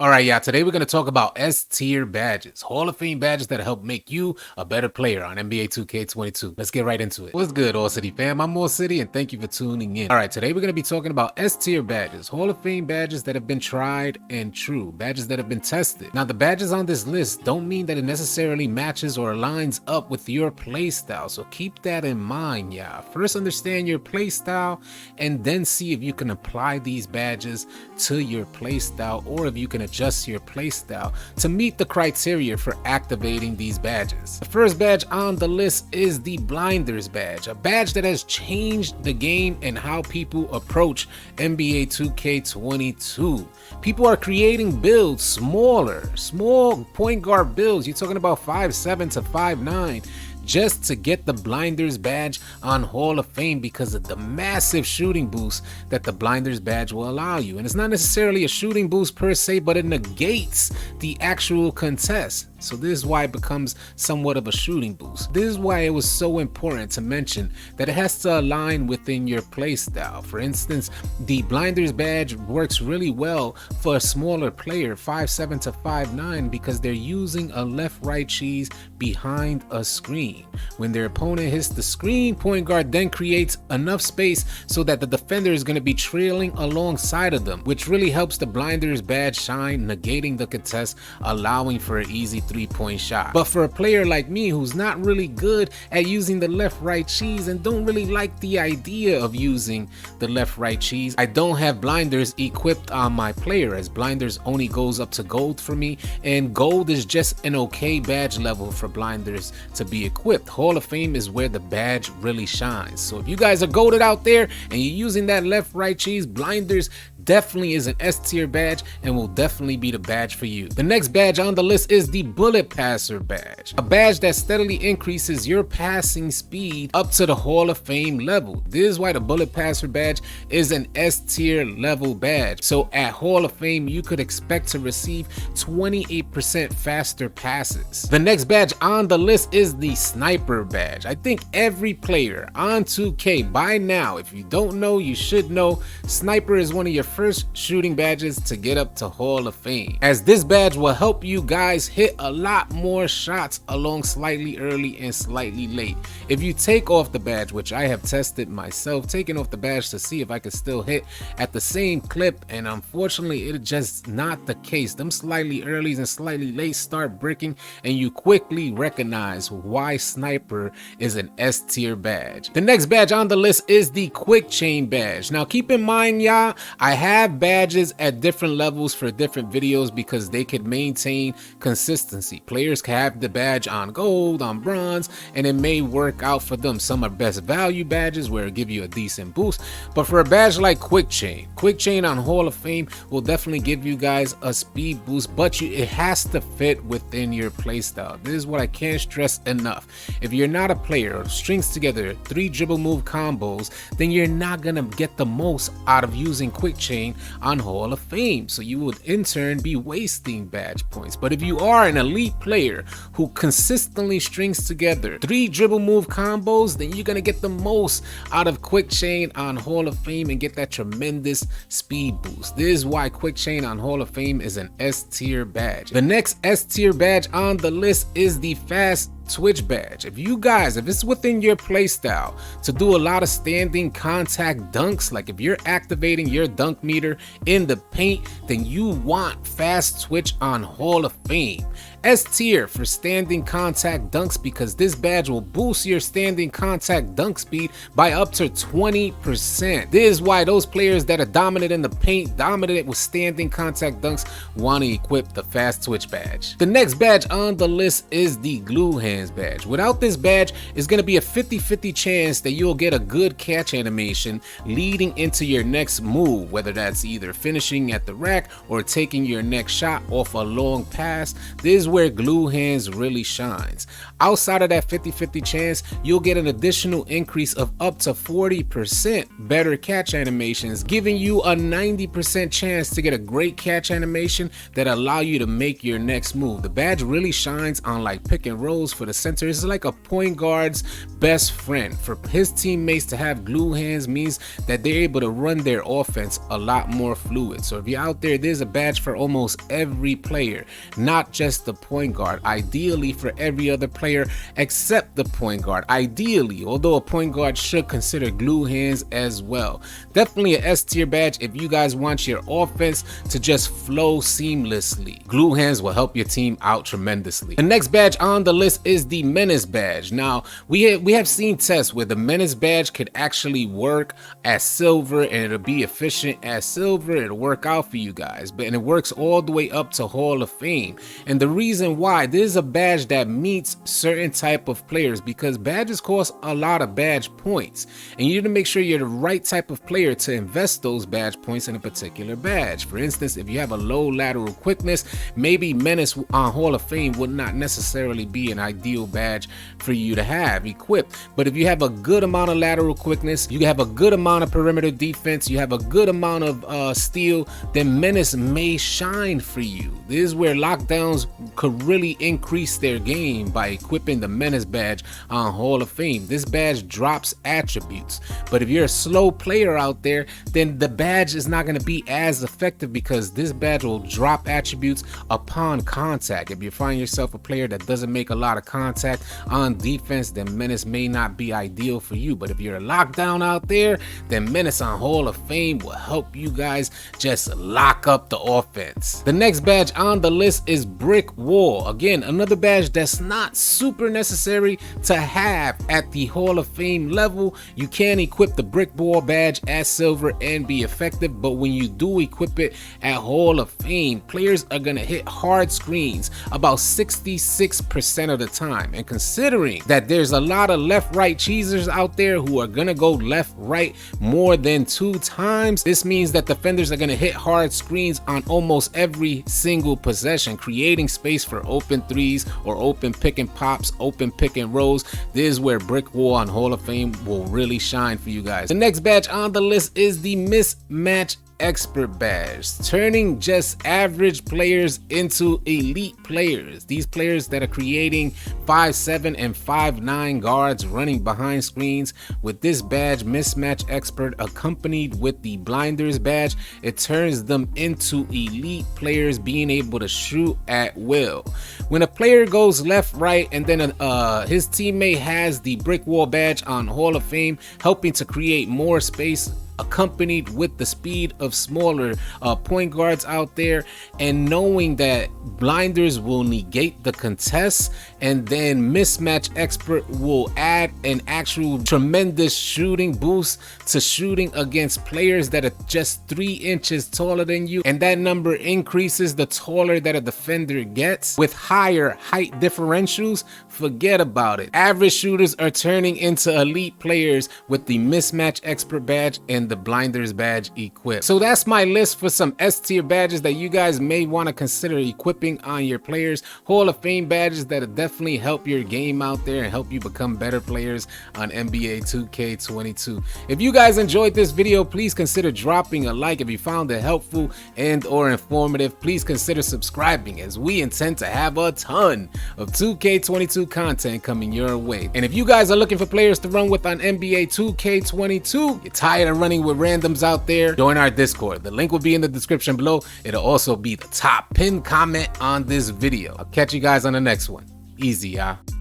All right, yeah, today we're going to talk about S-tier badges, Hall of Fame badges that help make you a better player on NBA 2K22. Let's get right into it. What's good, AllCity fam? I'm AllCity and thank you for tuning in. All right, today we're going to be talking about S-tier badges, Hall of Fame badges that have been tried and true, badges that have been tested. Now, the badges on this list don't mean that it necessarily matches or aligns up with your playstyle, so keep that in mind, yeah. First, understand your playstyle and then see if you can apply these badges to your playstyle or if you can adjust your playstyle to meet the criteria for activating these badges. The first badge on the list is the Blinders badge, a badge that has changed the game and how people approach NBA 2K22. People are creating builds, small point guard builds. You're talking about 5'7" to 5'9", just to get the Blinders badge on Hall of Fame because of the massive shooting boost that the Blinders badge will allow you. And it's not necessarily a shooting boost per se, but it negates the actual contest. So this is why it becomes somewhat of a shooting boost. This is why it was so important to mention that it has to align within your playstyle. For instance, the Blinders badge works really well for a smaller player, 5'7" to 5'9", because they're using a left-right cheese behind a screen. When their opponent hits the screen, point guard then creates enough space so that the defender is going to be trailing alongside of them, which really helps the Blinders badge shine, negating the contest, allowing for an easy three-point shot. But for a player like me who's not really good at using the left-right cheese and don't really like the idea of using the left-right cheese, I don't have Blinders equipped on my player, as Blinders only goes up to gold for me, and gold is just an okay badge level for Blinders to be equipped. Hall of Fame is where the badge really shines. So if you guys are golded out there and you're using that left-right cheese, Blinders definitely is an S-tier badge and will definitely be the badge for you. The next badge on the list is the Bullet Passer badge, a badge that steadily increases your passing speed up to the Hall of Fame level. This is why the Bullet Passer badge is an S-tier level badge. So at Hall of Fame, you could expect to receive 28% faster passes. The next badge on the list is the Sniper badge. I think every player on 2K by now, if you don't know, you should know, Sniper is one of your first shooting badges to get up to Hall of Fame, as this badge will help you guys hit a lot more shots along slightly early and slightly late. If you take off the badge, which I have tested myself, taking off the badge to see if I could still hit at the same clip, and unfortunately it's just not the case. Them slightly earlys and slightly late start bricking, and you quickly recognize why Sniper is an S-tier badge. The next badge on the list is the Quick Chain badge. Now keep in mind, y'all, I have badges at different levels for different videos because they could maintain consistency. Players can have the badge on gold, on bronze, and it may work out for them. Some are best value badges where it give you a decent boost, but for a badge like Quick Chain on Hall of Fame will definitely give you guys a speed boost, but it has to fit within your playstyle. This is what I can't stress enough. If you're not a player who strings together 3 dribble move combos, then you're not gonna get the most out of using Quick Chain on Hall of Fame, so you would in turn be wasting badge points. But if you are an elite player who consistently strings together 3 dribble move combos, then you're gonna get the most out of Quick Chain on Hall of Fame and get that tremendous speed boost. This is why Quick Chain on Hall of Fame is an S-tier badge. The next S-tier badge on the list is the Fast Twitch badge. If it's within your playstyle to do a lot of standing contact dunks, like if you're activating your dunk meter in the paint, then you want Fast Twitch on Hall of Fame. S-tier for standing contact dunks because this badge will boost your standing contact dunk speed by up to 20%. This is why those players that are dominant in the paint, dominant with standing contact dunks, want to equip the Fast Twitch badge. The next badge on the list is the Glue Hands badge. Without this badge, it's going to be a 50-50 chance that you'll get a good catch animation leading into your next move, whether that's either finishing at the rack or taking your next shot off a long pass. This is where Glue Hands really shines. Outside of that 50-50 chance, you'll get an additional increase of up to 40% better catch animations, giving you a 90% chance to get a great catch animation that allow you to make your next move. The badge really shines on like pick and rolls for the The center is like a point guard's best friend. For his teammates to have glue hands means that they're able to run their offense a lot more fluid. So if you're out there, there's a badge for almost every player, not just the point guard. Ideally for every other player except the point guard. Ideally, although a point guard should consider glue hands as well. Definitely a S tier badge if you guys want your offense to just flow seamlessly. Glue hands will help your team out tremendously. The next badge on the list is the Menace badge. Now, we have seen tests where the Menace badge could actually work as silver and it'll be efficient as silver. It'll work out for you guys, and it works all the way up to Hall of Fame. And the reason why, this is a badge that meets certain type of players, because badges cost a lot of badge points, and you need to make sure you're the right type of player to invest those badge points in a particular badge. For instance, if you have a low lateral quickness, maybe Menace on Hall of Fame would not necessarily be an ideal badge for you to have equipped. But if you have a good amount of lateral quickness, you have a good amount of perimeter defense, you have a good amount of steal, then Menace may shine for you. This is where lockdowns could really increase their game by equipping the Menace badge on Hall of Fame. This badge drops attributes, but if you're a slow player out there, then the badge is not going to be as effective, because this badge will drop attributes upon contact. If you find yourself a player that doesn't make a lot of contact on defense, then Menace may not be ideal for you. But if you're a lockdown out there, then Menace on Hall of Fame will help you guys just lock up the offense. The next badge on the list is Brick Wall. Again, another badge that's not super necessary to have at the Hall of Fame level. You can equip the Brick Wall badge as silver and be effective, but when you do equip it at Hall of Fame, players are gonna hit hard screens about 66% of the time. And considering that there's a lot of left-right cheesers out there who are gonna go left-right more than 2 times, this means that defenders are gonna hit hard screens on almost every single possession, creating space for open threes or open pick and pops, open pick and rolls. This is where Brick Wall on Hall of Fame will really shine for you guys. The next badge on the list is the Mismatch Expert badge, turning just average players into elite players. These players that are creating 5'7" and 5'9" guards running behind screens. With this badge, Mismatch Expert, accompanied with the Blinders badge, it turns them into elite players being able to shoot at will. When a player goes left, right, and then his teammate has the Brick Wall badge on Hall of Fame, helping to create more space, accompanied with the speed of smaller point guards out there, and knowing that Blinders will negate the contests, and then Mismatch Expert will add an actual tremendous shooting boost to shooting against players that are just 3 inches taller than you, and that number increases the taller that a defender gets. With higher height differentials, forget about it. Average shooters are turning into elite players with the Mismatch Expert badge and the Blinders badge equipped. So that's my list for some S tier badges that you guys may want to consider equipping on your players. Hall of Fame badges that'll definitely help your game out there and help you become better players on NBA 2K22. If you guys enjoyed this video, please consider dropping a like. If you found it helpful and or informative, please consider subscribing, as we intend to have a ton of 2K22 content coming your way. And if you guys are looking for players to run with on NBA 2K22, you're tired of running with randoms out there, join our Discord. The link will be in the description below. It'll also be the top pinned comment on this video. I'll catch you guys on the next one. Easy, y'all.